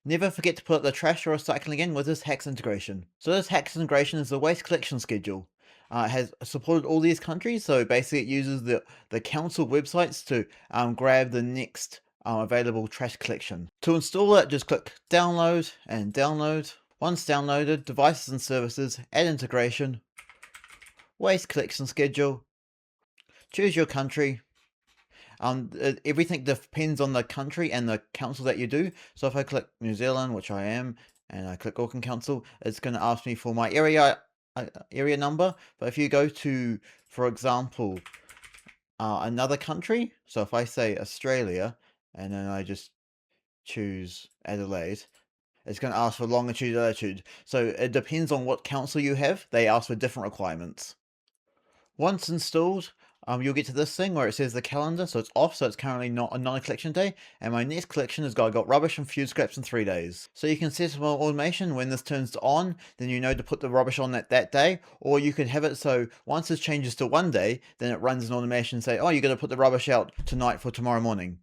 Never forget to put up the trash or recycling again with this HACS integration. So this HACS integration is the waste collection schedule. It has supported all these countries, so basically it uses the council websites to grab the next available trash collection. To install it, just click download and download. Once downloaded, devices and services, add integration, waste collection schedule, choose your country. Everything depends on the country and the council that you do. So if I click New Zealand, which I am, and I click Auckland Council, it's going to ask me for my area number. But if you go to, for example, another country, so if I say Australia, and then I just choose Adelaide, it's going to ask for longitude, latitude. So it depends on what council you have. They ask for different requirements. Once installed, you'll get to this thing where it says the calendar, so it's off, so it's currently not a collection day, and my next collection has got rubbish and food scraps in 3 days. So you can set some automation when this turns to on, then you know to put the rubbish on that day, or you could have it so once this changes to 1 day, then it runs an automation and say, oh, you're going to put the rubbish out tonight for tomorrow morning.